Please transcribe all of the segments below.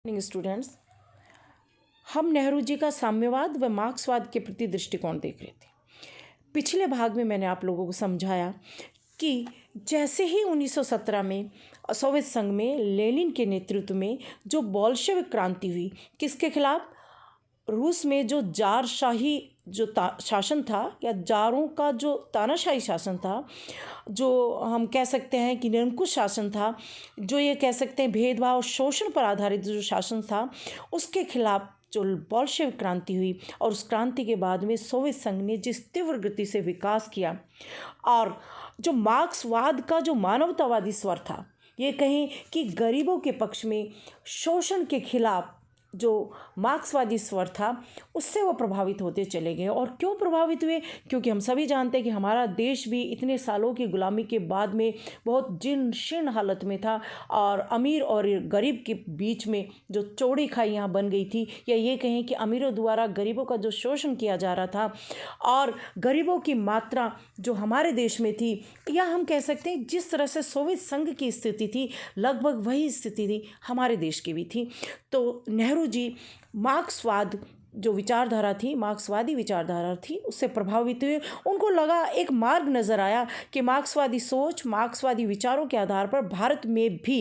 Morning students. हम नेहरू जी का साम्यवाद व मार्क्सवाद के प्रति दृष्टिकोण देख रहे थे। पिछले भाग में मैंने आप लोगों को समझाया कि जैसे ही 1917 में सोवियत संघ में लेनिन के नेतृत्व में जो बोल्शेविक क्रांति हुई, किसके खिलाफ? रूस में जो जारशाही जो शासन था या जारों का जो तानाशाही शासन था, जो हम कह सकते हैं कि निरंकुश शासन था, जो ये कह सकते हैं भेदभाव और शोषण पर आधारित जो शासन था, उसके खिलाफ जो बोल्शेविक क्रांति हुई। और उस क्रांति के बाद में सोवियत संघ ने जिस तीव्र गति से विकास किया और जो मार्क्सवाद का जो मानवतावादी स्वर था, ये कहें कि गरीबों के पक्ष में शोषण के खिलाफ जो मार्क्सवादी स्वर था, उससे वो प्रभावित होते चले गए। और क्यों प्रभावित हुए? क्योंकि हम सभी जानते हैं कि हमारा देश भी इतने सालों की गुलामी के बाद में बहुत जीर्ण शीर्ण हालत में था और अमीर और गरीब के बीच में जो चौड़ी खाई यहाँ बन गई थी, या ये कहें कि अमीरों द्वारा गरीबों का जो शोषण किया जा रहा था और गरीबों की मात्रा जो हमारे देश में थी, या हम कह सकते हैं जिस तरह से सोवियत संघ की स्थिति थी, लगभग वही स्थिति थी हमारे देश की भी थी। तो नेहरू जी मार्क्सवाद जो विचारधारा थी, मार्क्सवादी विचारधारा थी, उससे प्रभावित हुए। उनको लगा, एक मार्ग नज़र आया कि मार्क्सवादी सोच, मार्क्सवादी विचारों के आधार पर भारत में भी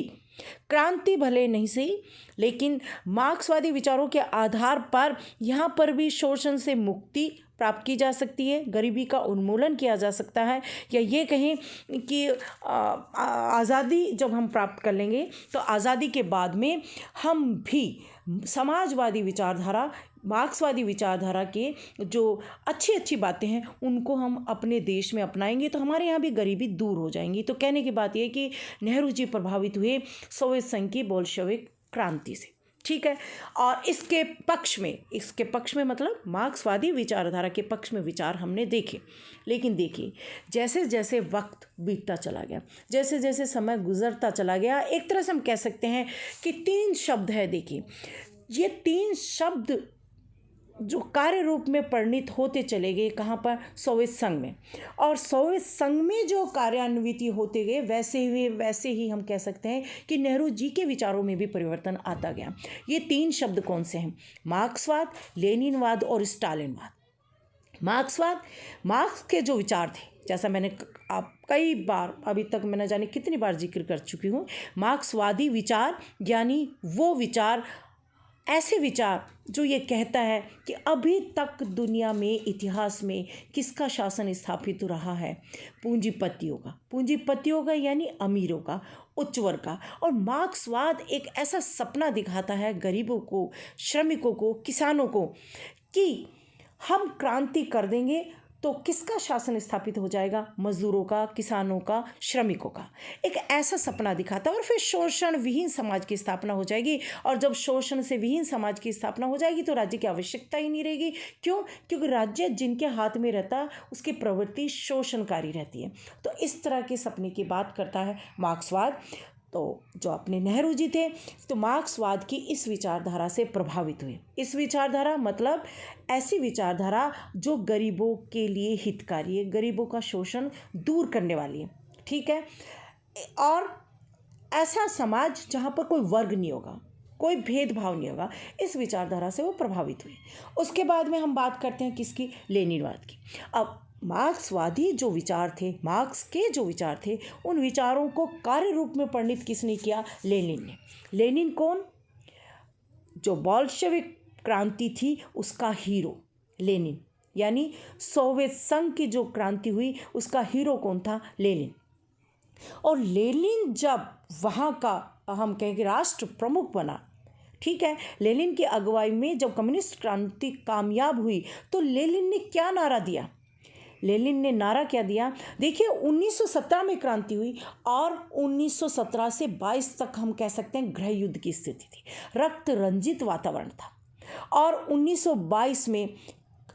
क्रांति भले नहीं सही, लेकिन मार्क्सवादी विचारों के आधार पर यहाँ पर भी शोषण से मुक्ति प्राप्त की जा सकती है, गरीबी का उन्मूलन किया जा सकता है, या ये कहें कि आज़ादी जब हम प्राप्त कर लेंगे तो आज़ादी के बाद में हम भी समाजवादी विचारधारा, मार्क्सवादी विचारधारा के जो अच्छी अच्छी बातें हैं उनको हम अपने देश में अपनाएंगे तो हमारे यहाँ भी गरीबी दूर हो जाएंगी। तो कहने की बात यह कि नेहरू जी प्रभावित हुए सोवियत संघ की बोल्शेविक क्रांति से, ठीक है। और इसके पक्ष में मतलब मार्क्सवादी विचारधारा के पक्ष में विचार हमने देखे। लेकिन देखिए, जैसे जैसे वक्त बीतता चला गया, जैसे जैसे समय गुजरता चला गया, एक तरह से हम कह सकते हैं कि 3 शब्द है। देखिए, ये 3 शब्द जो कार्य रूप में परिणित होते चले गए, कहाँ पर? सोवियत संघ में। और सोवियत संघ में जो कार्यान्वित होते गए, वैसे ही हम कह सकते हैं कि नेहरू जी के विचारों में भी परिवर्तन आता गया। ये 3 शब्द कौन से हैं? मार्क्सवाद, लेनिनवाद और स्टालिनवाद। मार्क्स के जो विचार थे, जैसा मैंने आप कई बार अभी तक मैंने जाने कितनी बार जिक्र कर चुकी हूँ, मार्क्सवादी विचार यानी वो विचार, ऐसे विचार जो ये कहता है कि अभी तक दुनिया में, इतिहास में किसका शासन स्थापित रहा है? पूंजीपतियों का यानी अमीरों का, उच्च वर्ग का। और मार्क्सवाद एक ऐसा सपना दिखाता है गरीबों को, श्रमिकों को, किसानों को, कि हम क्रांति कर देंगे तो किसका शासन स्थापित हो जाएगा? मजदूरों का, किसानों का, श्रमिकों का। एक ऐसा सपना दिखाता है। और फिर शोषण विहीन समाज की स्थापना हो जाएगी। और जब शोषण से विहीन समाज की स्थापना हो जाएगी तो राज्य की आवश्यकता ही नहीं रहेगी। क्यों? क्योंकि राज्य जिनके हाथ में रहता, उसकी प्रवृत्ति शोषणकारी रहती है। तो इस तरह के सपने की बात करता है मार्क्सवाद। तो जो अपने नेहरू जी थे, तो मार्क्सवाद की इस विचारधारा से प्रभावित हुए। इस विचारधारा मतलब ऐसी विचारधारा जो गरीबों के लिए हितकारी है, गरीबों का शोषण दूर करने वाली है, ठीक है। और ऐसा समाज जहाँ पर कोई वर्ग नहीं होगा, कोई भेदभाव नहीं होगा, इस विचारधारा से वो प्रभावित हुए। उसके बाद में हम बात करते हैं किसकी? लेनिनवाद की। अब मार्क्सवादी जो विचार थे, मार्क्स के जो विचार थे, उन विचारों को कार्य रूप में परिणित किसने किया? लेनिन ने। लेनिन कौन? जो बोल्शेविक क्रांति थी उसका हीरो लेनिन, यानी सोवियत संघ की जो क्रांति हुई उसका हीरो कौन था? लेनिन। और लेनिन जब वहाँ का हम कहेंगे राष्ट्र प्रमुख बना, ठीक है, लेनिन की अगुवाई में जब कम्युनिस्ट क्रांति कामयाब हुई तो लेनिन ने क्या नारा दिया? लेनिन ने नारा क्या दिया? देखिए, 1917 में क्रांति हुई और 1917 से 22 तक हम कह सकते हैं गृह युद्ध की स्थिति थी, रक्त रंजित वातावरण था। और 1922 में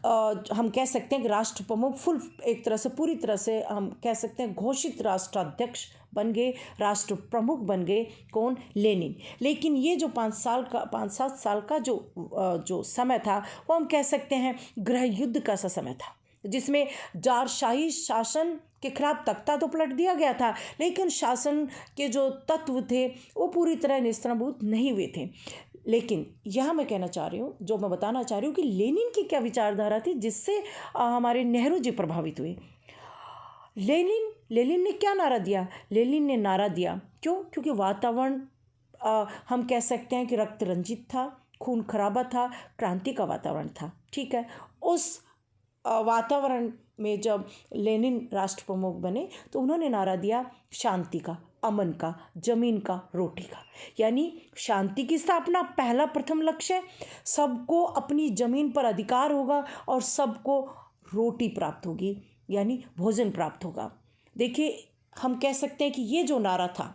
हम कह सकते हैं कि राष्ट्र प्रमुख एक तरह से पूरी तरह से हम कह सकते हैं घोषित राष्ट्राध्यक्ष बन गए, राष्ट्र प्रमुख बन गए। कौन? लेनिन। लेकिन ये जो 5-7 साल का जो समय था, वो हम कह सकते हैं गृह युद्ध का सा समय था, जिसमें जारशाही शासन के खिलाफ तख्ता तो पलट दिया गया था, लेकिन शासन के जो तत्व थे वो पूरी तरह नेस्तनाबूद नहीं हुए थे। लेकिन यहाँ मैं कहना चाह रही हूँ, जो मैं बताना चाह रही हूँ कि लेनिन की क्या विचारधारा थी जिससे हमारे नेहरू जी प्रभावित हुए। लेनिन ने क्या नारा दिया? लेनिन ने नारा दिया, क्योंकि वातावरण हम कह सकते हैं कि रक्त रंजित था, खून खराबा था, क्रांति का वातावरण था। ठीक है, उस वातावरण में जब लेनिन राष्ट्र प्रमुख बने तो उन्होंने नारा दिया शांति का, अमन का, जमीन का, रोटी का। यानी शांति की स्थापना पहला प्रथम लक्ष्य है, सबको अपनी जमीन पर अधिकार होगा और सबको रोटी प्राप्त होगी, यानी भोजन प्राप्त होगा। देखिए, हम कह सकते हैं कि ये जो नारा था,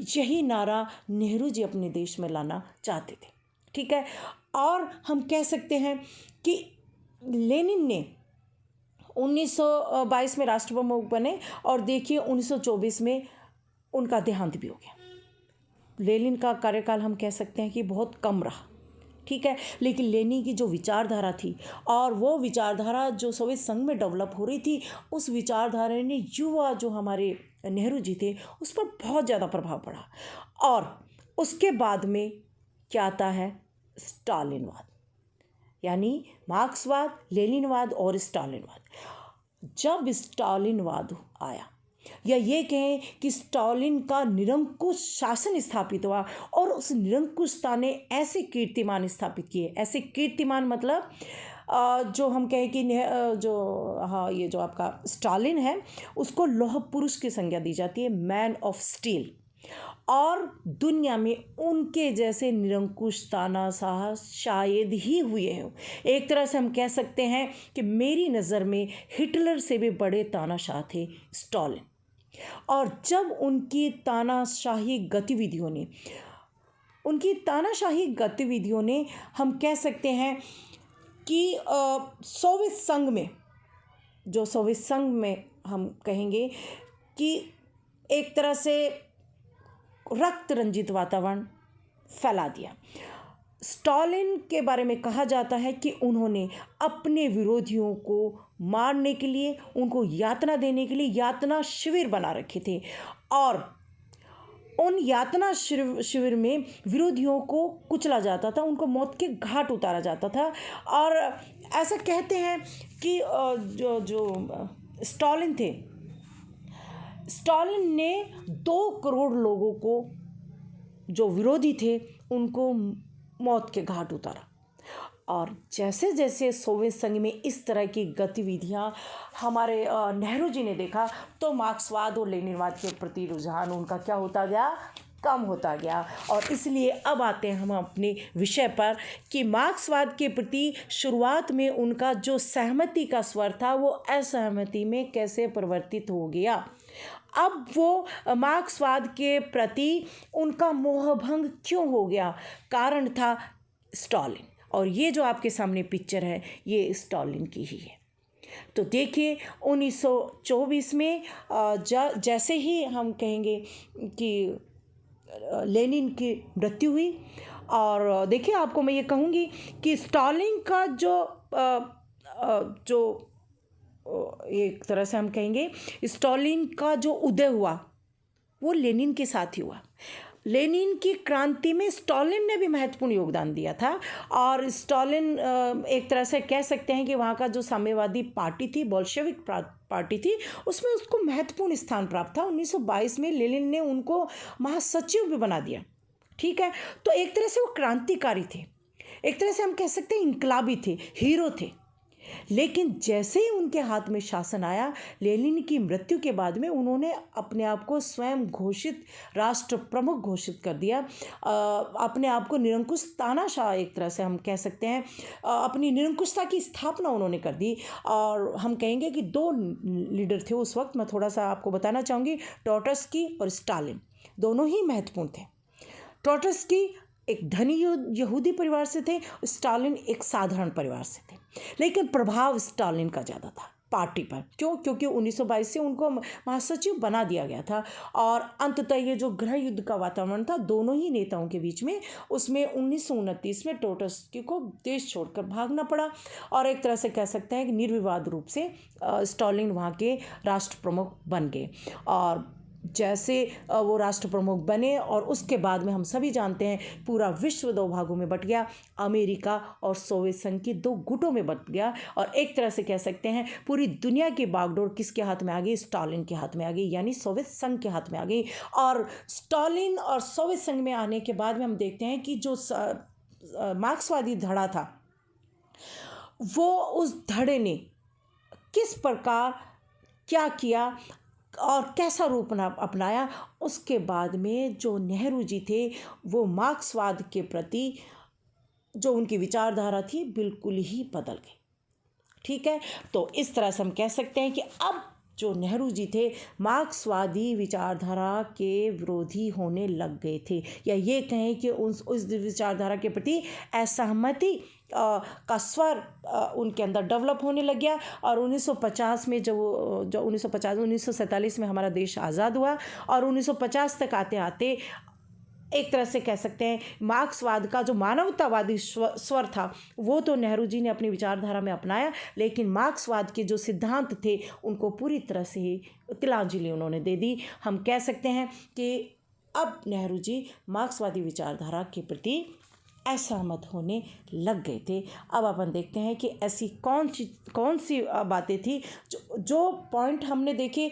यही नारा नेहरू जी अपने देश में लाना चाहते थे। ठीक है, और हम कह सकते हैं कि लेनिन ने 1922 में राष्ट्र प्रमुख बने और देखिए 1924 में उनका देहांत भी हो गया। लेनिन का कार्यकाल हम कह सकते हैं कि बहुत कम रहा। ठीक है, लेकिन लेनिन की जो विचारधारा थी और वो विचारधारा जो सोवियत संघ में डेवलप हो रही थी, उस विचारधारा ने युवा जो हमारे नेहरू जी थे उस पर बहुत ज़्यादा प्रभाव पड़ा। और उसके बाद में क्या आता है? स्टालिनवाद, यानी मार्क्सवाद, लेनिनवाद और स्टालिनवाद। जब स्टालिनवाद आया, या ये कहें कि स्टालिन का निरंकुश शासन स्थापित हुआ और उस निरंकुशता ने ऐसे कीर्तिमान स्थापित किए, ऐसे कीर्तिमान मतलब जो हम कहें कि ये जो आपका स्टालिन है उसको लौह पुरुष की संज्ञा दी जाती है, मैन ऑफ स्टील। और दुनिया में उनके जैसे निरंकुश तानाशाह शायद ही हुए हो। एक तरह से हम कह सकते हैं कि मेरी नज़र में हिटलर से भी बड़े तानाशाह थे स्टालिन। और जब उनकी तानाशाही गतिविधियों ने हम कह सकते हैं कि सोवियत संघ में हम कहेंगे कि एक तरह से रक्त रंजित वातावरण फैला दिया। स्टालिन के बारे में कहा जाता है कि उन्होंने अपने विरोधियों को मारने के लिए, उनको यातना देने के लिए यातना शिविर बना रखे थे और उन यातना शिविर में विरोधियों को कुचला जाता था, उनको मौत के घाट उतारा जाता था। और ऐसा कहते हैं कि जो स्टालिन थे, स्टालिन ने 2 करोड़ लोगों को, जो विरोधी थे, उनको मौत के घाट उतारा। और जैसे जैसे सोवियत संघ में इस तरह की गतिविधियां हमारे नेहरू जी ने देखा तो मार्क्सवाद और लेनिनवाद के प्रति रुझान उनका क्या होता गया? कम होता गया। और इसलिए अब आते हैं हम अपने विषय पर कि मार्क्सवाद के प्रति शुरुआत में उनका जो सहमति का स्वर था वो असहमति में कैसे परिवर्तित हो गया। अब वो मार्क्सवाद के प्रति उनका मोहभंग क्यों हो गया? कारण था स्टालिन। और ये जो आपके सामने पिक्चर है ये स्टालिन की ही है। तो देखिए 1924 में जैसे ही हम कहेंगे कि लेनिन की मृत्यु हुई, और देखिए आपको मैं ये कहूँगी कि स्टालिन का जो एक तरह से हम कहेंगे स्टालिन का जो उदय हुआ वो लेनिन के साथ ही हुआ। लेनिन की क्रांति में स्टालिन ने भी महत्वपूर्ण योगदान दिया था। और स्टालिन एक तरह से कह सकते हैं कि वहाँ का जो साम्यवादी पार्टी थी, बोल्शेविक पार्टी थी, उसमें उसको महत्वपूर्ण स्थान प्राप्त था। 1922 में लेनिन ने उनको महासचिव भी बना दिया। ठीक है, तो एक तरह से वो क्रांतिकारी थे, एक तरह से हम कह सकते हैं इनकलाबी थे, हीरो थे। लेकिन जैसे ही उनके हाथ में शासन आया, लेनिन की मृत्यु के बाद में उन्होंने अपने आप को स्वयं घोषित राष्ट्र प्रमुख घोषित कर दिया। अपने आप को निरंकुश तानाशाह, एक तरह से हम कह सकते हैं, अपनी निरंकुशता की स्थापना उन्होंने कर दी। और हम कहेंगे कि 2 लीडर थे उस वक्त, मैं थोड़ा सा आपको बताना चाहूँगी। ट्रोट्स्की और स्टालिन दोनों ही महत्वपूर्ण थे। ट्रोट्स्की एक धनी यहूदी परिवार से थे, स्टालिन एक साधारण परिवार से थे, लेकिन प्रभाव स्टालिन का ज़्यादा था। पार्टी पर। क्यों? क्योंकि 1922 से उनको महासचिव बना दिया गया था और अंततः ये जो गृह युद्ध का वातावरण था दोनों ही नेताओं के बीच में, उसमें 1929 में ट्रोट्स्की को देश छोड़कर भागना पड़ा और एक तरह से कह सकते हैं कि निर्विवाद रूप से स्टालिन वहाँ के राष्ट्र प्रमुख बन गए। और जैसे वो राष्ट्र प्रमुख बने और उसके बाद में हम सभी जानते हैं पूरा विश्व दो भागों में बट गया, अमेरिका और सोवियत संघ की दो गुटों में बट गया और एक तरह से कह सकते हैं पूरी दुनिया की बागडोर किसके हाथ में आ गई? स्टालिन के हाथ में आ गई, यानी सोवियत संघ के हाथ में आ गई। और स्टालिन और सोवियत संघ में आने के बाद में हम देखते हैं कि जो मार्क्सवादी धड़ा था वो उस धड़े ने किस प्रकार क्या किया और कैसा रूप अपनाया। उसके बाद में जो नेहरू जी थे वो मार्क्सवाद के प्रति जो उनकी विचारधारा थी बिल्कुल ही बदल गई। ठीक है, तो इस तरह से हम कह सकते हैं कि अब जो नेहरू जी थे मार्क्सवादी विचारधारा के विरोधी होने लग गए थे, या ये कहें कि उस विचारधारा के प्रति असहमति का स्वर उनके अंदर डेवलप होने लग गया। और 1950 में जो 1947 में हमारा देश आज़ाद हुआ और 1950 तक आते आते एक तरह से कह सकते हैं मार्क्सवाद का जो मानवतावादी स्वर था वो तो नेहरू जी ने अपनी विचारधारा में अपनाया, लेकिन मार्क्सवाद के जो सिद्धांत थे उनको पूरी तरह से ही तिलांजलि उन्होंने दे दी। हम कह सकते हैं कि अब नेहरू जी मार्क्सवादी विचारधारा के प्रति असहमत होने लग गए थे। अब अपन देखते हैं कि ऐसी कौन सी बातें थी जो पॉइंट हमने देखे,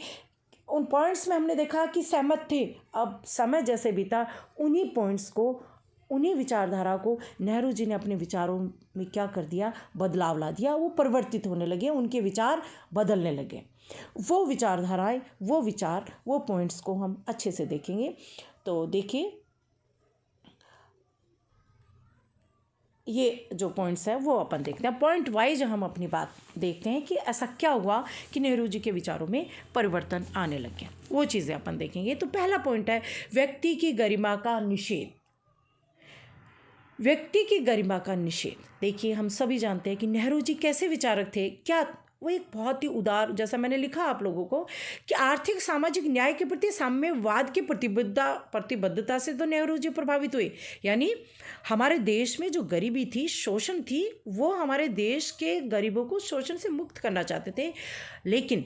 उन पॉइंट्स में हमने देखा कि सहमत थे। अब समय जैसे बीता उन्हीं पॉइंट्स को, उन्हीं विचारधारा को नेहरू जी ने अपने विचारों में क्या कर दिया? बदलाव ला दिया। वो परिवर्तित होने लगे, उनके विचार बदलने लगे। वो विचारधाराएं, वो विचार, वो पॉइंट्स को हम अच्छे से देखेंगे। तो देखिए ये जो पॉइंट्स है वो अपन देखते हैं, पॉइंट वाइज हम अपनी बात देखते हैं कि ऐसा क्या हुआ कि नेहरू जी के विचारों में परिवर्तन आने लग गया, वो चीज़ें अपन देखेंगे। तो पहला पॉइंट है व्यक्ति की गरिमा का निषेध। व्यक्ति की गरिमा का निषेध। देखिए हम सभी जानते हैं कि नेहरू जी कैसे विचारक थे। क्या वो एक बहुत ही उदार, जैसा मैंने लिखा आप लोगों को कि आर्थिक सामाजिक न्याय के प्रति साम्यवाद की प्रतिबद्धता से तो नेहरू जी प्रभावित हुए। यानी हमारे देश में जो गरीबी थी, शोषण थी, वो हमारे देश के गरीबों को शोषण से मुक्त करना चाहते थे। लेकिन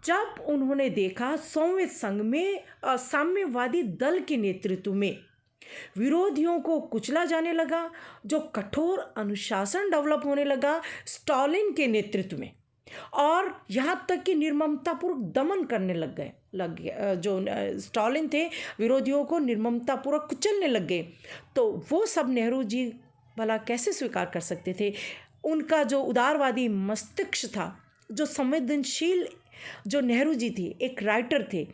जब उन्होंने देखा सोवियत संघ में साम्यवादी दल के नेतृत्व में विरोधियों को कुचला जाने लगा, जो कठोर अनुशासन डेवलप होने लगा स्टालिन के नेतृत्व में, और यहाँ तक कि निर्ममतापूर्वक दमन करने लग गए जो स्टालिन थे, विरोधियों को निर्ममतापूर्वक कुचलने लग गए। तो वो सब नेहरू जी भला कैसे स्वीकार कर सकते थे? उनका जो उदारवादी मस्तिष्क था, जो संवेदनशील जो नेहरू जी थी, एक राइटर थे,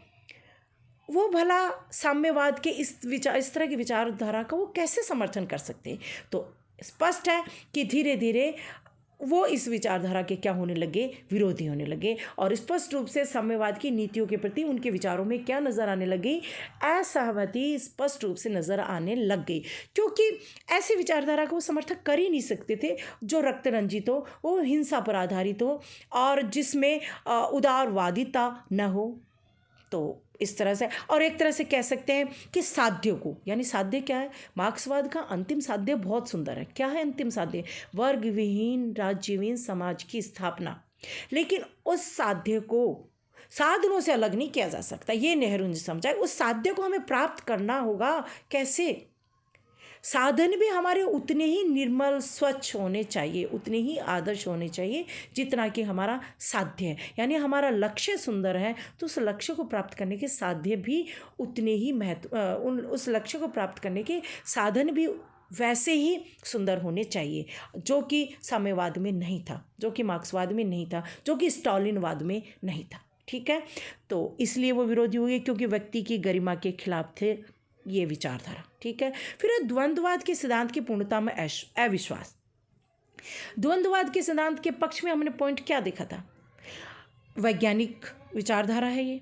वो भला साम्यवाद के इस तरह की विचारधारा का वो कैसे समर्थन कर सकते? तो स्पष्ट है कि धीरे धीरे वो इस विचारधारा के क्या होने लगे? विरोधी होने लगे। और स्पष्ट रूप से साम्यवाद की नीतियों के प्रति उनके विचारों में क्या नज़र आने लगी? असहमति स्पष्ट रूप से नज़र आने लग गई, क्योंकि ऐसी विचारधारा को वो समर्थन कर ही नहीं सकते थे जो रक्त रंजित हो, वो हिंसा पर आधारित हो और जिसमें उदारवादिता न हो। तो इस तरह से, और एक तरह से कह सकते हैं कि साध्य को, यानी साध्य क्या है? मार्क्सवाद का अंतिम साध्य बहुत सुंदर है। क्या है अंतिम साध्य? वर्ग विहीन राज्यहीन समाज की स्थापना। लेकिन उस साध्य को साधनों से अलग नहीं किया जा सकता, ये नेहरू ने समझा। उस साध्य को हमें प्राप्त करना होगा। कैसे? साधन भी हमारे उतने ही निर्मल स्वच्छ होने चाहिए, उतने ही आदर्श होने चाहिए जितना कि हमारा साध्य है। यानी हमारा लक्ष्य सुंदर है तो उस लक्ष्य को प्राप्त करने के साध्य भी उतने ही उस लक्ष्य को प्राप्त करने के साधन भी वैसे ही सुंदर होने चाहिए, जो कि साम्यवाद में नहीं था, जो कि मार्क्सवाद में नहीं था, जो कि स्टालिनवाद में नहीं था। ठीक है, तो इसलिए वो विरोधी हुए क्योंकि व्यक्ति की गरिमा के खिलाफ थे ये विचारधारा। ठीक है, फिर द्वंद्ववाद के सिद्धांत की पूर्णता में अविश्वास। द्वंद्ववाद के सिद्धांत के पक्ष में हमने पॉइंट क्या देखा था? वैज्ञानिक विचारधारा है ये,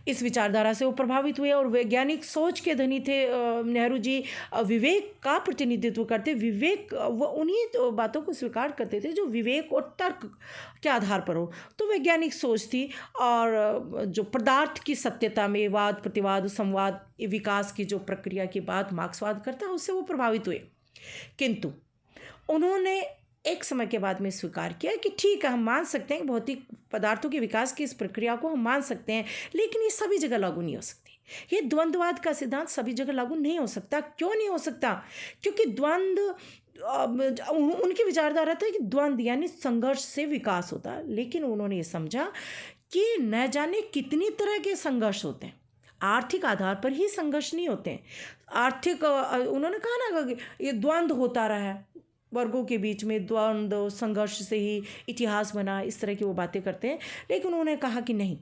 इस विचारधारा से वो प्रभावित हुए और वैज्ञानिक सोच के धनी थे नेहरू जी। विवेक का प्रतिनिधित्व करते, विवेक वो उन्हीं बातों को स्वीकार करते थे जो विवेक और तर्क के आधार पर हो। तो वैज्ञानिक सोच थी और जो पदार्थ की सत्यता में वाद प्रतिवाद संवाद विकास की जो प्रक्रिया की बात मार्क्सवाद करता है उससे वो प्रभावित हुए। किंतु उन्होंने एक समय के बाद में स्वीकार किया कि ठीक है, हम मान सकते हैं कि भौतिक पदार्थों के विकास की इस प्रक्रिया को हम मान सकते हैं, लेकिन ये सभी जगह लागू नहीं हो सकती। ये द्वंद्ववाद का सिद्धांत सभी जगह लागू नहीं हो सकता। क्यों नहीं हो सकता? क्योंकि द्वंद्व, उनकी विचारधारा था कि द्वंद्व यानी संघर्ष से विकास होता है, लेकिन उन्होंने ये समझा कि न जाने कितनी तरह के संघर्ष होते हैं। आर्थिक आधार पर ही संघर्ष नहीं होते हैं। आर्थिक, उन्होंने कहा ना कि ये द्वंद्व होता रहा है, वर्गों के बीच में द्वंद्व संघर्ष से ही इतिहास बना, इस तरह की वो बातें करते हैं। लेकिन उन्होंने कहा कि नहीं,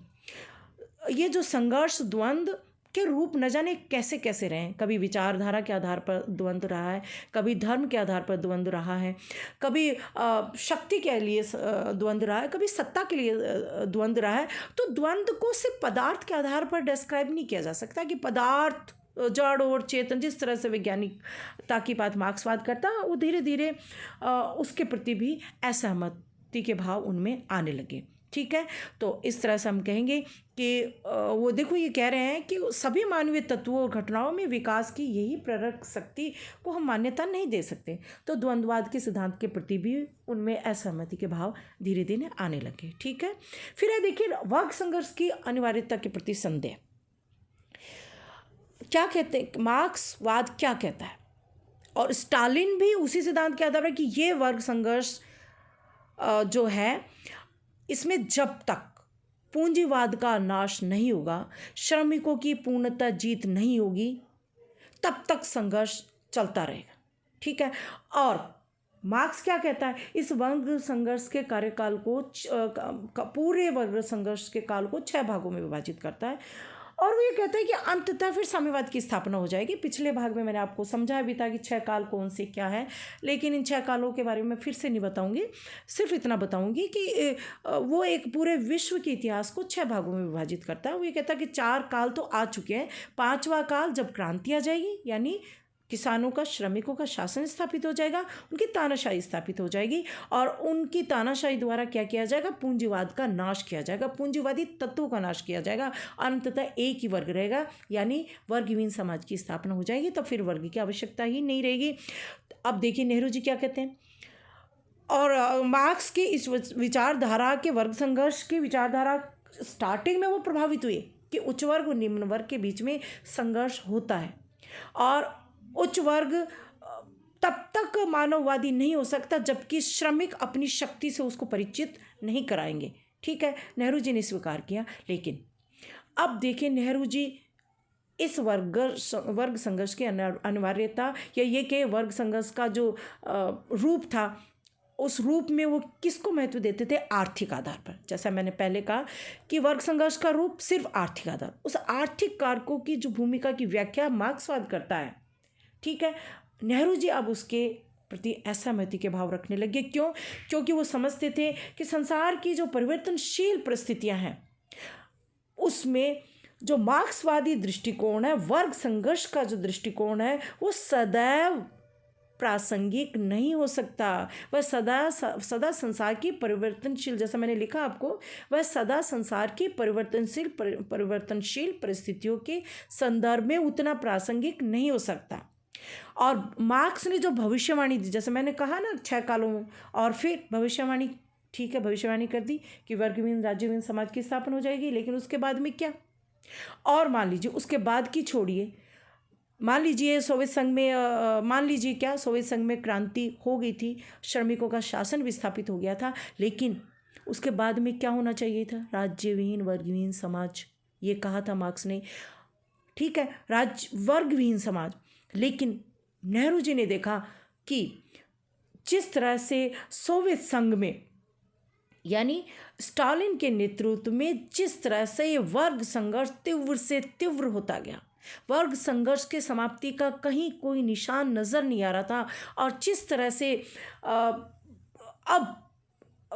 ये जो संघर्ष द्वंद्व के रूप न जाने कैसे कैसे रहे। कभी विचारधारा के आधार पर द्वंद्व रहा है, कभी धर्म के आधार पर द्वंद्व रहा है, कभी शक्ति के लिए द्वंद्व रहा है, कभी सत्ता के लिए द्वंद्व रहा है। तो द्वंद्व को सिर्फ पदार्थ के आधार पर डिस्क्राइब नहीं किया जा सकता कि पदार्थ जड़ और चेतन, जिस तरह से वैज्ञानिकता की बात मार्क्सवाद करता, वो धीरे धीरे उसके प्रति भी असहमति के भाव उनमें आने लगे। ठीक है, तो इस तरह से हम कहेंगे कि वो देखो ये कह रहे हैं कि सभी मानवीय तत्वों और घटनाओं में विकास की यही प्रेरक शक्ति को हम मान्यता नहीं दे सकते। तो द्वंद्ववाद के सिद्धांत के प्रति भी उनमें असहमति के भाव धीरे धीरे आने लगे। ठीक है, फिर है देखिए वर्ग संघर्ष की अनिवार्यता के प्रति संदेह। क्या कहते हैं मार्क्सवाद, क्या कहता है, और स्टालिन भी उसी सिद्धांत के आधार पर कि ये वर्ग संघर्ष जो है, इसमें जब तक पूंजीवाद का नाश नहीं होगा, श्रमिकों की पूर्णतः जीत नहीं होगी, तब तक संघर्ष चलता रहेगा। ठीक है, और मार्क्स क्या कहता है, इस वर्ग संघर्ष के कार्यकाल को, पूरे वर्ग संघर्ष के काल को 6 भागों में विभाजित करता है, और वो ये कहता है कि अंततः फिर साम्यवाद की स्थापना हो जाएगी। पिछले भाग में मैंने आपको समझाया भी था कि 6 काल कौन से क्या है, लेकिन इन 6 कालों के बारे में फिर से नहीं बताऊंगी। सिर्फ इतना बताऊंगी कि वो एक पूरे विश्व के इतिहास को 6 भागों में विभाजित करता है। वो ये कहता है कि 4 काल तो आ चुके हैं, 5वां काल जब क्रांति आ जाएगी, यानी किसानों का, श्रमिकों का शासन स्थापित हो जाएगा, उनकी तानाशाही स्थापित हो जाएगी, और उनकी तानाशाही द्वारा क्या किया जाएगा, पूंजीवाद का नाश किया जाएगा, पूंजीवादी तत्वों का नाश किया जाएगा, अंततः एक ही वर्ग रहेगा, यानी वर्गहीन समाज की स्थापना हो जाएगी। तब फिर वर्ग की आवश्यकता ही नहीं रहेगी। अब देखिए नेहरू जी क्या कहते हैं, और मार्क्स की इस विचारधारा के, वर्ग संघर्ष की विचारधारा स्टार्टिंग में वो प्रभावित हुए कि उच्च वर्ग और निम्न वर्ग के बीच में संघर्ष होता है, और उच्च वर्ग तब तक मानववादी नहीं हो सकता जबकि श्रमिक अपनी शक्ति से उसको परिचित नहीं कराएंगे। ठीक है, नेहरू जी ने स्वीकार किया। लेकिन अब देखें नेहरू जी इस वर्ग संघर्ष की अनिवार्यता, या ये कि वर्ग संघर्ष का जो रूप था, उस रूप में वो किसको महत्व देते थे, आर्थिक आधार पर। जैसा मैंने पहले कहा कि वर्ग संघर्ष का रूप सिर्फ आर्थिक आधार, उस आर्थिक कारकों की जो भूमिका की व्याख्या मार्क्सवाद करता है। ठीक है, नेहरू जी अब उसके प्रति असहमति के भाव रखने लगे। क्यों? क्योंकि वो समझते थे कि संसार की जो परिवर्तनशील परिस्थितियां हैं, उसमें जो मार्क्सवादी दृष्टिकोण है, वर्ग संघर्ष का जो दृष्टिकोण है, वो सदैव प्रासंगिक नहीं हो सकता। वह सदा संसार की परिवर्तनशील, जैसा मैंने लिखा आपको, वह सदा संसार की परिवर्तनशील परिस्थितियों के संदर्भ में उतना प्रासंगिक नहीं हो सकता। और मार्क्स ने जो भविष्यवाणी दी, जैसे मैंने कहा ना 6 कालों में, और फिर भविष्यवाणी, ठीक है, भविष्यवाणी कर दी कि वर्गहीन राज्यहीन समाज की स्थापना हो जाएगी, लेकिन उसके बाद में क्या, और मान लीजिए उसके बाद की छोड़िए, मान लीजिए सोवियत संघ में, मान लीजिए क्या, सोवियत संघ में क्रांति हो गई थी, श्रमिकों का शासन विस्थापित हो गया था, लेकिन उसके बाद में क्या होना चाहिए था, राज्यविहीन वर्गहीन समाज, ये कहा था मार्क्स ने। ठीक है, वर्गहीन समाज। लेकिन नेहरू जी ने देखा कि जिस तरह से सोवियत संघ में, यानी स्टालिन के नेतृत्व में, जिस तरह से ये वर्ग संघर्ष तीव्र से तीव्र होता गया, वर्ग संघर्ष के समाप्ति का कहीं कोई निशान नज़र नहीं आ रहा था, और जिस तरह से अब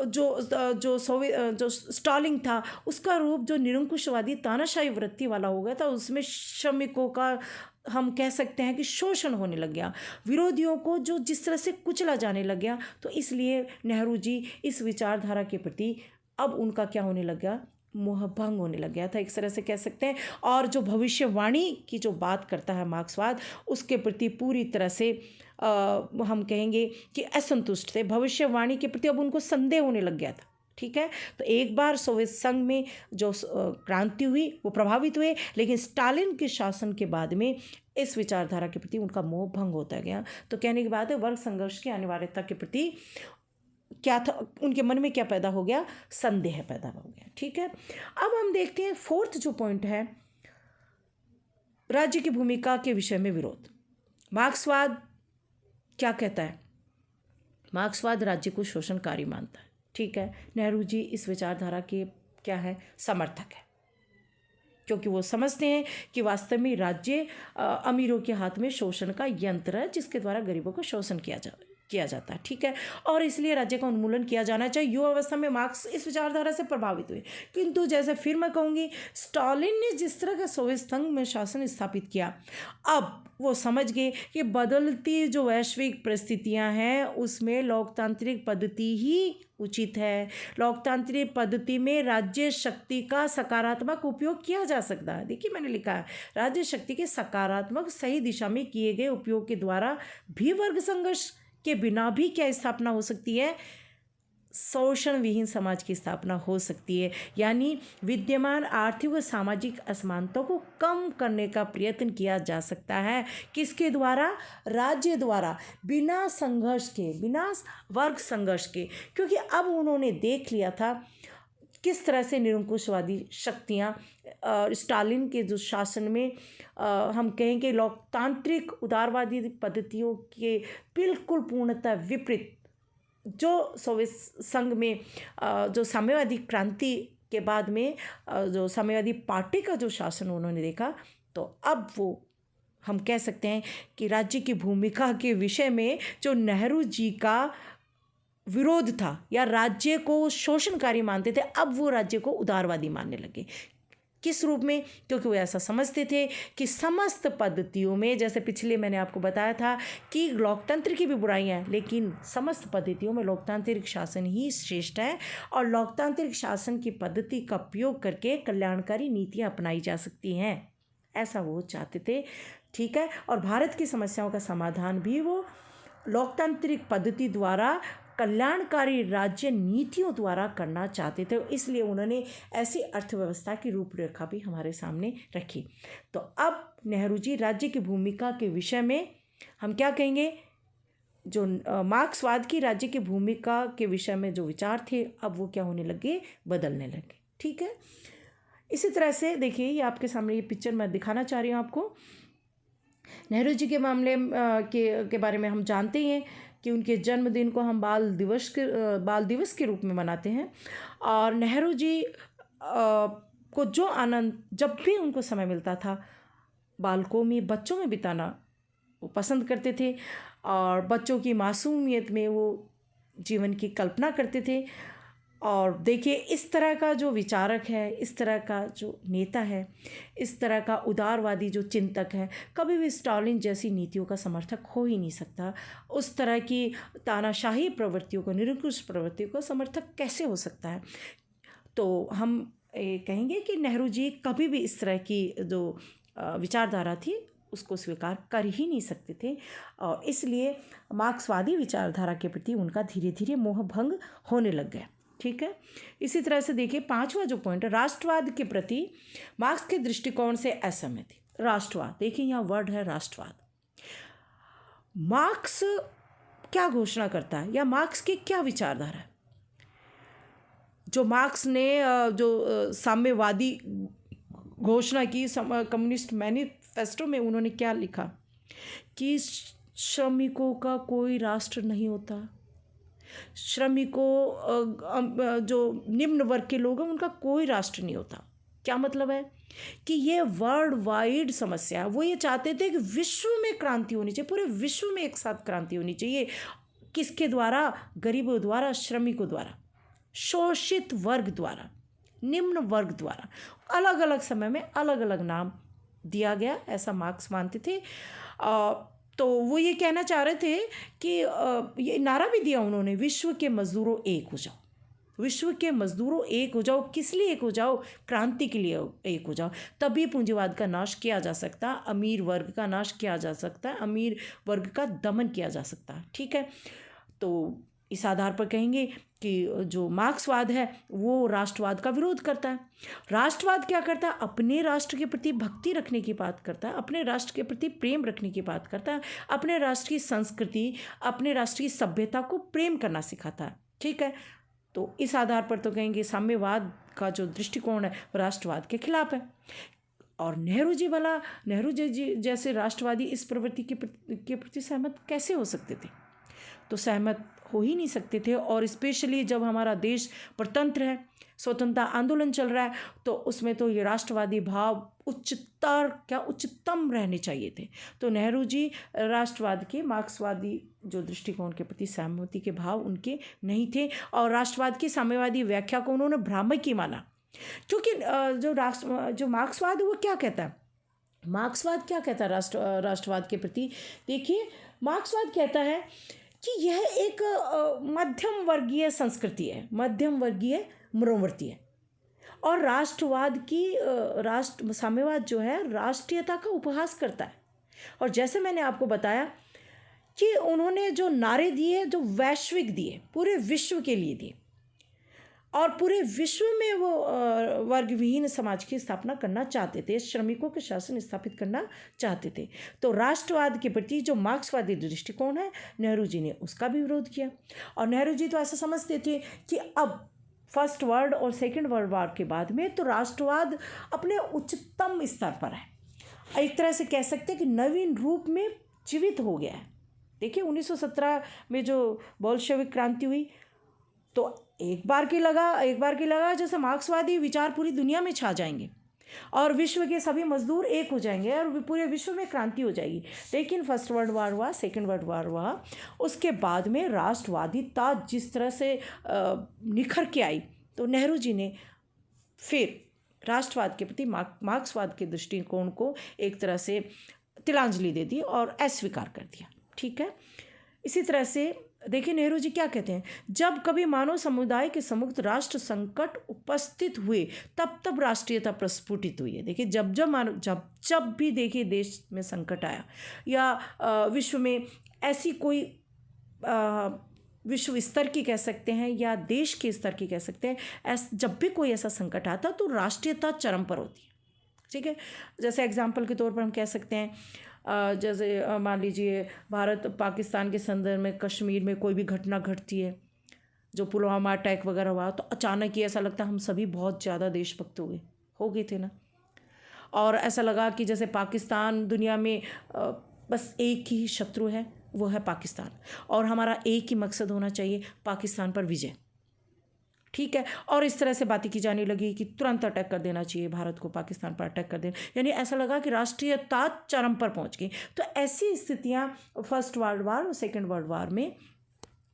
जो स्टालिन था उसका रूप जो निरंकुशवादी तानाशाही वृत्ति वाला हो गया था, उसमें श्रमिकों का हम कह सकते हैं कि शोषण होने लग गया, विरोधियों को जो जिस तरह से कुचला जाने लग गया। तो इसलिए नेहरू जी इस विचारधारा के प्रति अब उनका क्या होने लग गया, मोहभंग होने लग गया था, एक तरह से कह सकते हैं। और जो भविष्यवाणी की जो बात करता है मार्क्सवाद, उसके प्रति पूरी तरह से हम कहेंगे कि असंतुष्ट थे। भविष्यवाणी के प्रति अब उनको संदेह होने लग गया था। ठीक है, तो एक बार सोवियत संघ में जो क्रांति हुई वो प्रभावित हुए, लेकिन स्टालिन के शासन के बाद में इस विचारधारा के प्रति उनका मोह भंग होता गया। तो कहने की बात है, वर्ग संघर्ष की अनिवार्यता के प्रति क्या था, उनके मन में क्या पैदा हो गया, संदेह पैदा हो गया। ठीक है, अब हम देखते हैं फोर्थ जो पॉइंट है, राज्य की भूमिका के विषय में विरोध। मार्क्सवाद क्या कहता है, मार्क्सवाद राज्य को शोषणकारी मानता है। ठीक है, नेहरू जी इस विचारधारा के क्या है, समर्थक है, क्योंकि वो समझते हैं कि वास्तव में राज्य अमीरों के हाथ में शोषण का यंत्र है, जिसके द्वारा गरीबों को शोषण किया जाता है। ठीक है, और इसलिए राज्य का उन्मूलन किया जाना चाहिए। युवा अवस्था में मार्क्स इस विचारधारा से प्रभावित हुए, किंतु जैसे फिर मैं कहूँगी, स्टालिन ने जिस तरह का सोवियत संघ में शासन स्थापित किया, अब वो समझ गए कि बदलती जो वैश्विक परिस्थितियां हैं उसमें लोकतांत्रिक पद्धति ही उचित है। लोकतांत्रिक पद्धति में राज्य शक्ति का सकारात्मक उपयोग किया जा सकता है। देखिए मैंने लिखा है, राज्य शक्ति के सकारात्मक सही दिशा में किए गए उपयोग के द्वारा भी वर्ग संघर्ष के बिना भी क्या स्थापना हो सकती है, शोषण विहीन समाज की स्थापना हो सकती है। यानी विद्यमान आर्थिक व सामाजिक असमानता को कम करने का प्रयत्न किया जा सकता है। किसके द्वारा, राज्य द्वारा, बिना संघर्ष के, बिना वर्ग संघर्ष के। क्योंकि अब उन्होंने देख लिया था किस तरह से निरंकुशवादी शक्तियाँ स्टालिन के जो शासन में हम कहेंगे लोकतांत्रिक उदारवादी पद्धतियों के बिल्कुल पूर्णतः विपरीत, जो सोवियत संघ में जो साम्यवादी क्रांति के बाद में जो साम्यवादी पार्टी का जो शासन उन्होंने देखा, तो अब वो हम कह सकते हैं कि राज्य की भूमिका के विषय में जो नेहरू जी का विरोध था या राज्य को शोषणकारी मानते थे, अब वो राज्य को उदारवादी मानने लगे। किस रूप में, क्योंकि वो ऐसा समझते थे कि समस्त पद्धतियों में, जैसे पिछले मैंने आपको बताया था कि लोकतंत्र की भी बुराइयां हैं, लेकिन समस्त पद्धतियों में लोकतांत्रिक शासन ही श्रेष्ठ है और लोकतांत्रिक शासन की पद्धति का उपयोग करके कल्याणकारी नीतियां अपनाई जा सकती हैं, ऐसा वो चाहते थे। ठीक है, और भारत की समस्याओं का समाधान भी वो लोकतांत्रिक पद्धति द्वारा, कल्याणकारी राज्य नीतियों द्वारा करना चाहते थे। इसलिए उन्होंने ऐसी अर्थव्यवस्था की रूपरेखा भी हमारे सामने रखी। तो अब नेहरू जी राज्य की भूमिका के विषय में हम क्या कहेंगे, जो मार्क्सवाद की राज्य की भूमिका के विषय में जो विचार थे, अब वो क्या होने लगे, बदलने लगे। ठीक है, इसी तरह से देखिए, ये आपके सामने ये पिक्चर मैं दिखाना चाह रही हूँ आपको। नेहरू जी के मामले के बारे में हम जानते हैं कि उनके जन्मदिन को हम बाल दिवस के रूप में मनाते हैं। और नेहरू जी को जो आनंद जब भी उनको समय मिलता था बालकों में, बच्चों में बिताना वो पसंद करते थे, और बच्चों की मासूमियत में वो जीवन की कल्पना करते थे। और देखिए, इस तरह का जो विचारक है, इस तरह का जो नेता है, इस तरह का उदारवादी जो चिंतक है, कभी भी स्टालिन जैसी नीतियों का समर्थक हो ही नहीं सकता। उस तरह की तानाशाही प्रवृत्तियों को, निरंकुश प्रवृत्तियों का समर्थक कैसे हो सकता है। तो हम कहेंगे कि नेहरू जी कभी भी इस तरह की जो विचारधारा थी उसको स्वीकार कर ही नहीं सकते थे, और इसलिए मार्क्सवादी विचारधारा के प्रति उनका धीरे धीरे मोह भंग होने लग गया। ठीक है, इसी तरह से देखिए, पांचवा जो पॉइंट है, राष्ट्रवाद के प्रति मार्क्स के दृष्टिकोण से असहमति। राष्ट्रवाद, देखिए यहाँ वर्ड है राष्ट्रवाद। मार्क्स क्या घोषणा करता है या मार्क्स की क्या विचारधारा है। जो मार्क्स ने जो साम्यवादी घोषणा की, कम्युनिस्ट मैनिफेस्टो में उन्होंने क्या लिखा कि श्रमिकों का कोई राष्ट्र नहीं होता, श्रमिकों जो निम्न वर्ग के लोग हैं उनका कोई राष्ट्र नहीं होता। क्या मतलब है कि ये वर्ल्ड वाइड समस्या है। वो ये चाहते थे कि विश्व में क्रांति होनी चाहिए, पूरे विश्व में एक साथ क्रांति होनी चाहिए। किसके द्वारा, गरीबों द्वारा, श्रमिकों द्वारा। शोषित वर्ग द्वारा, निम्न वर्ग द्वारा अलग अलग समय में अलग अलग नाम दिया गया, ऐसा मार्क्स मानते थे। तो वो ये कहना चाह रहे थे कि ये नारा भी दिया उन्होंने, विश्व के मजदूरों एक हो जाओ, विश्व के मजदूरों एक हो जाओ। किस लिए एक हो जाओ? क्रांति के लिए एक हो जाओ, तभी पूंजीवाद का नाश किया जा सकता, अमीर वर्ग का नाश किया जा सकता है, अमीर वर्ग का दमन किया जा सकता है। ठीक है, तो इस आधार पर कहेंगे कि जो मार्क्सवाद है वो राष्ट्रवाद का विरोध करता है। राष्ट्रवाद क्या करता है? अपने राष्ट्र के प्रति भक्ति रखने की बात करता है, अपने राष्ट्र के प्रति प्रेम रखने की बात करता है, अपने राष्ट्र की संस्कृति, अपने राष्ट्र की सभ्यता को प्रेम करना सिखाता है। ठीक है, तो इस आधार पर तो कहेंगे साम्यवाद का जो दृष्टिकोण है राष्ट्रवाद के खिलाफ है। और नेहरू जी जैसे राष्ट्रवादी इस प्रवृत्ति के प्रति सहमत कैसे हो सकते थे? तो सहमत हो ही नहीं सकते थे। और स्पेशली जब हमारा देश परतंत्र है, स्वतंत्रता आंदोलन चल रहा है, तो उसमें तो ये राष्ट्रवादी भाव उच्चतम रहने चाहिए थे। तो नेहरू जी राष्ट्रवाद के, मार्क्सवादी जो दृष्टिकोण के प्रति सहमति के भाव उनके नहीं थे, और राष्ट्रवाद की साम्यवादी व्याख्या को उन्होंने भ्रामक ही माना। क्योंकि जो मार्क्सवाद है वो क्या कहता है? मार्क्सवाद क्या कहता है राष्ट्रवाद के प्रति? देखिए, मार्क्सवाद कहता है कि यह एक मध्यम वर्गीय संस्कृति है, मध्यम वर्गीय मनोवृत्ति है, और राष्ट्रवाद की साम्यवाद जो है राष्ट्रीयता का उपहास करता है। और जैसे मैंने आपको बताया कि उन्होंने जो नारे दिए, जो वैश्विक दिए, पूरे विश्व के लिए दिए, और पूरे विश्व में वो वर्गविहीन समाज की स्थापना करना चाहते थे, श्रमिकों के शासन स्थापित करना चाहते थे। तो राष्ट्रवाद के प्रति जो मार्क्सवादी दृष्टिकोण है, नेहरू जी ने उसका भी विरोध किया। और नेहरू जी तो ऐसा समझते थे कि अब फर्स्ट वर्ल्ड और सेकेंड वर्ल्ड वार के बाद में तो राष्ट्रवाद अपने उच्चतम स्तर पर है, एक तरह से कह सकते हैं कि नवीन रूप में जीवित हो गया है। देखिए 1917 में जो बोल्शेविक क्रांति हुई, तो एक बार की लगा जैसे मार्क्सवादी विचार पूरी दुनिया में छा जाएंगे और विश्व के सभी मजदूर एक हो जाएंगे और पूरे विश्व में क्रांति हो जाएगी। लेकिन फर्स्ट वर्ल्ड वार हुआ, सेकेंड वर्ल्ड वार हुआ, उसके बाद में राष्ट्रवादीता जिस तरह से निखर के आई, तो नेहरू जी ने फिर राष्ट्रवाद के प्रति मार्क्सवाद के दृष्टिकोण को एक तरह से तिलांजलि दे दी और अस्वीकार कर दिया। ठीक है, इसी तरह से देखिए नेहरू जी क्या कहते हैं, जब कभी मानव समुदाय के सम्मुख राष्ट्र संकट उपस्थित हुए तब राष्ट्रीयता प्रस्फुटित हुई है। देखिए जब भी देखिए देश में संकट आया या विश्व में ऐसी कोई विश्व स्तर की कह सकते हैं या देश के स्तर की कह सकते हैं, जब भी कोई ऐसा संकट आता तो राष्ट्रीयता चरम पर होती है। ठीक है, जैसे एग्जाम्पल के तौर पर हम कह सकते हैं, जैसे मान लीजिए भारत पाकिस्तान के संदर्भ में कश्मीर में कोई भी घटना घटती है, जो पुलवामा अटैक वगैरह हुआ, तो अचानक ही ऐसा लगता है हम सभी बहुत ज़्यादा देशभक्त हो गए थे ना। और ऐसा लगा कि जैसे पाकिस्तान दुनिया में बस एक ही शत्रु है, वो है पाकिस्तान, और हमारा एक ही मकसद होना चाहिए, पाकिस्तान पर विजय। ठीक है, और इस तरह से बातें की जाने लगी कि तुरंत अटैक कर देना चाहिए भारत को, पाकिस्तान पर अटैक कर देना, यानी ऐसा लगा कि राष्ट्रीयता चरम पर पहुंच गई। तो ऐसी स्थितियां फर्स्ट वर्ल्ड वार और सेकेंड वर्ल्ड वार में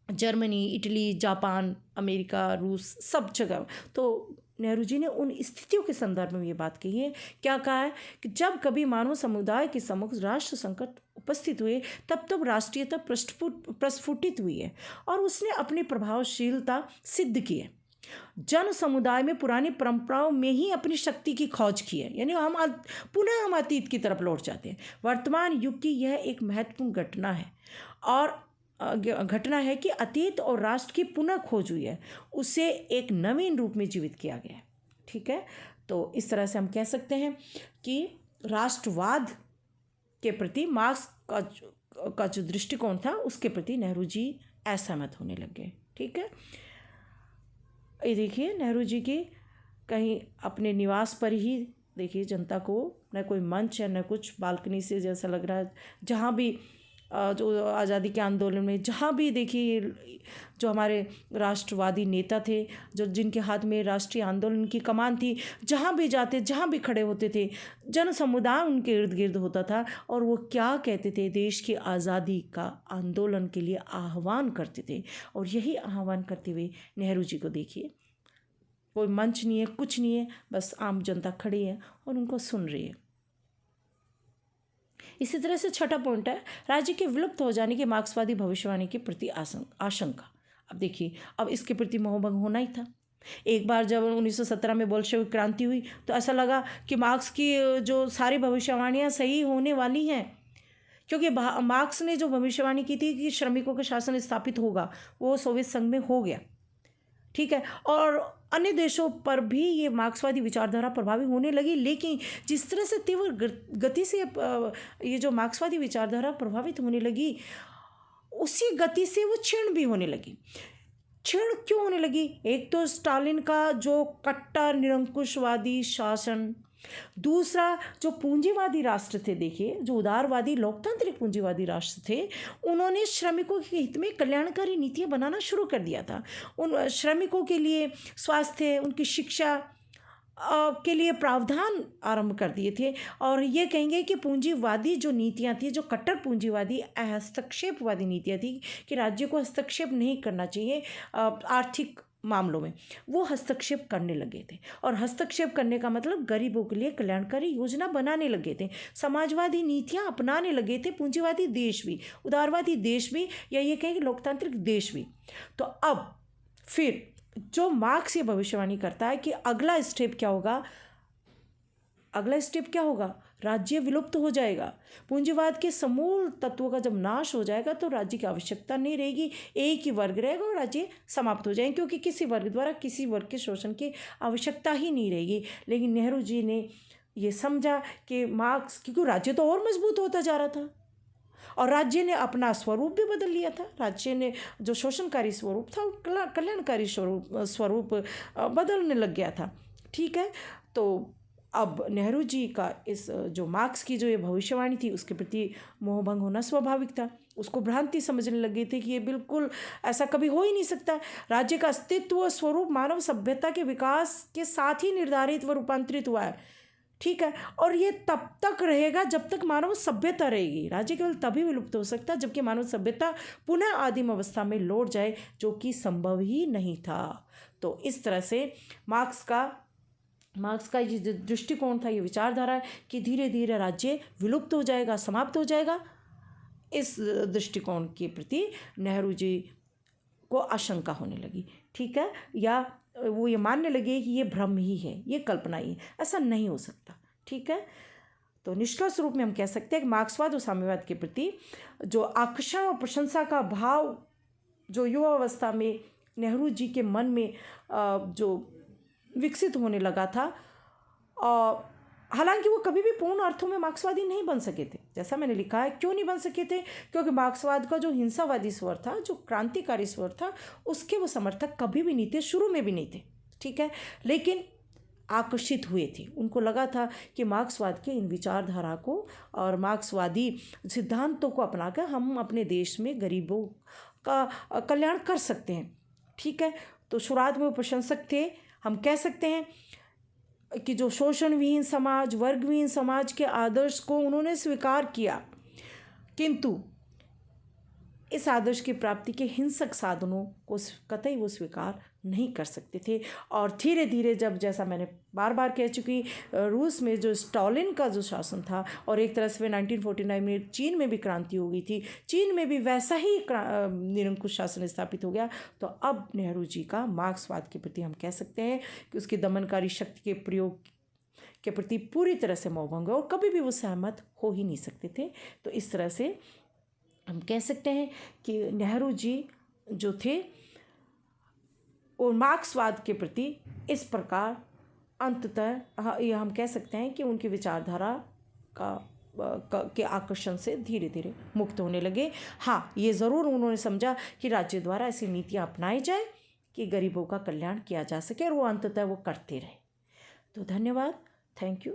जर्मनी, इटली, जापान, अमेरिका, रूस, सब जगह, तो नेहरू जी ने उन स्थितियों के संदर्भ में ये बात कही है। क्या कहा है कि जब कभी मानव समुदाय के सम्मुख राष्ट्र संकट उपस्थित हुए तब राष्ट्रीयता प्रस्फुटित हुई है और उसने अपनी प्रभावशीलता सिद्ध की है। जन समुदाय में पुरानी परंपराओं में ही अपनी शक्ति की खोज की है, यानी हम अतीत की तरफ लौट जाते हैं। वर्तमान युग की यह एक महत्वपूर्ण घटना है और घटना है कि अतीत और राष्ट्र की पुनः खोज हुई है, उसे एक नवीन रूप में जीवित किया गया है। ठीक है, तो इस तरह से हम कह सकते हैं कि राष्ट्रवाद के प्रति मार्क्स का जो दृष्टिकोण था उसके प्रति नेहरू जी असहमत होने लग गए। ठीक है, ये देखिए नेहरू जी की कहीं अपने निवास पर ही देखिए जनता को न कोई मंच है न कुछ, बालकनी से जैसा लग रहा है, जहाँ भी जो आज़ादी के आंदोलन में जहाँ भी देखिए जो हमारे राष्ट्रवादी नेता थे, जो जिनके हाथ में राष्ट्रीय आंदोलन की कमान थी, जहाँ भी जाते, जहाँ भी खड़े होते थे, जन समुदाय उनके इर्द गिर्द होता था और वो क्या कहते थे, देश की आज़ादी का आंदोलन के लिए आह्वान करते थे। और यही आह्वान करते हुए नेहरू जी को देखिए, कोई मंच नहीं है, कुछ नहीं है, बस आम जनता खड़ी है और उनको सुन रही है। इसी तरह से छठा पॉइंट है राज्य के विलुप्त हो जाने की मार्क्सवादी भविष्यवाणी के प्रति आशंका। अब देखिए, अब इसके प्रति मोहभंग होना ही था। एक बार जब 1917 में बोल्शेविक क्रांति हुई तो ऐसा लगा कि मार्क्स की जो सारी भविष्यवाणियाँ सही होने वाली हैं, क्योंकि मार्क्स ने जो भविष्यवाणी की थी कि श्रमिकों का शासन स्थापित होगा, वो सोवियत संघ में हो गया, ठीक है, और अन्य देशों पर भी ये मार्क्सवादी विचारधारा प्रभावी होने लगी। लेकिन जिस तरह से तीव्र गति से ये जो मार्क्सवादी विचारधारा प्रभावित होने लगी, उसी गति से वो क्षीण भी होने लगी। क्षीण क्यों होने लगी? एक तो स्टालिन का जो कट्टर निरंकुशवादी शासन, दूसरा जो पूंजीवादी राष्ट्र थे, देखिए जो उदारवादी लोकतांत्रिक पूंजीवादी राष्ट्र थे, उन्होंने श्रमिकों के हित में कल्याणकारी नीतियां बनाना शुरू कर दिया था। उन श्रमिकों के लिए स्वास्थ्य, उनकी शिक्षा के लिए प्रावधान आरंभ कर दिए थे। और ये कहेंगे कि पूंजीवादी जो नीतियां थी, जो कट्टर पूंजीवादी हस्तक्षेपवादी नीतियां थी कि राज्य को हस्तक्षेप नहीं करना चाहिए आर्थिक मामलों में, वो हस्तक्षेप करने लगे थे। और हस्तक्षेप करने का मतलब गरीबों के लिए कल्याणकारी योजना बनाने लगे थे, समाजवादी नीतियां अपनाने लगे थे पूंजीवादी देश भी, उदारवादी देश भी, या ये कहें कि लोकतांत्रिक देश भी। तो अब फिर जो मार्क्स ये भविष्यवाणी करता है कि अगला स्टेप क्या होगा, अगला स्टेप क्या होगा, राज्य विलुप्त हो जाएगा। पूंजीवाद के समूल तत्वों का जब नाश हो जाएगा तो राज्य की आवश्यकता नहीं रहेगी, एक ही वर्ग रहेगा और राज्य समाप्त हो जाएंगे, क्योंकि किसी वर्ग द्वारा किसी वर्ग के शोषण की आवश्यकता ही नहीं रहेगी। लेकिन नेहरू जी ने ये समझा कि मार्क्स, क्योंकि राज्य तो और मजबूत होता जा रहा था और राज्य ने अपना स्वरूप भी बदल लिया था। राज्य ने जो शोषणकारी स्वरूप था वो कल्याणकारी स्वरूप बदलने लग गया था, ठीक है। तो अब नेहरू जी का इस जो मार्क्स की जो ये भविष्यवाणी थी उसके प्रति मोहभंग होना स्वाभाविक था। उसको भ्रांति समझने लगे थे कि ये बिल्कुल ऐसा कभी हो ही नहीं सकता। राज्य का अस्तित्व स्वरूप मानव सभ्यता के विकास के साथ ही निर्धारित व रूपांतरित हुआ है, ठीक है, और ये तब तक रहेगा जब तक मानव सभ्यता रहेगी। राज्य केवल तभी विलुप्त हो सकता है जबकि मानव सभ्यता पुनः आदिम अवस्था में लौट जाए, जो कि संभव ही नहीं था। तो इस तरह से मार्क्स का ये दृष्टिकोण था, ये विचारधारा कि धीरे धीरे राज्य विलुप्त हो जाएगा, समाप्त हो जाएगा। इस दृष्टिकोण के प्रति नेहरू जी को आशंका होने लगी, ठीक है, या वो ये मानने लगे कि ये भ्रम ही है, ये कल्पना ही है, ऐसा नहीं हो सकता, ठीक है। तो निष्कर्ष रूप में हम कह सकते हैं कि मार्क्सवाद और साम्यवाद के प्रति जो आकर्षण और प्रशंसा का भाव जो युवा अवस्था में नेहरू जी के मन में जो विकसित होने लगा था, हालांकि वो कभी भी पूर्ण अर्थों में मार्क्सवादी नहीं बन सके थे। जैसा मैंने लिखा है, क्यों नहीं बन सके थे? क्योंकि मार्क्सवाद का जो हिंसावादी स्वर था, जो क्रांतिकारी स्वर था, उसके वो समर्थक कभी भी नहीं थे, शुरू में भी नहीं थे, ठीक है, लेकिन आकर्षित हुए थे। उनको लगा था कि मार्क्सवाद के इन विचारधारा को और मार्क्सवादी सिद्धांतों को अपनाकर हम अपने देश में गरीबों का कल्याण कर सकते हैं, ठीक है। तो शुरुआत में वो प्रशंसक थे। हम कह सकते हैं कि जो शोषण विहीन समाज, वर्ग विहीन समाज के आदर्श को उन्होंने स्वीकार किया, किंतु इस आदर्श की प्राप्ति के हिंसक साधनों को कतई वो स्वीकार नहीं कर सकते थे। और धीरे धीरे जब, जैसा मैंने बार बार कह चुकी, रूस में जो स्टालिन का जो शासन था और एक तरह से 1949 में चीन में भी क्रांति हो गई थी, चीन में भी वैसा ही निरंकुश शासन स्थापित हो गया। तो अब नेहरू जी का मार्क्सवाद के प्रति हम कह सकते हैं कि उसकी दमनकारी शक्ति के प्रयोग के प्रति पूरी तरह से मोहभंग है और कभी भी वो सहमत हो ही नहीं सकते थे। तो इस तरह से हम कह सकते हैं कि नेहरू जी जो थे और मार्क्सवाद के प्रति इस प्रकार अंततः ये हम कह सकते हैं कि उनकी विचारधारा के आकर्षण से धीरे धीरे मुक्त होने लगे। हाँ, ये ज़रूर उन्होंने समझा कि राज्य द्वारा ऐसी नीतियाँ अपनाई जाए कि गरीबों का कल्याण किया जा सके, और वो अंततः वो करते रहे। तो धन्यवाद, थैंक यू।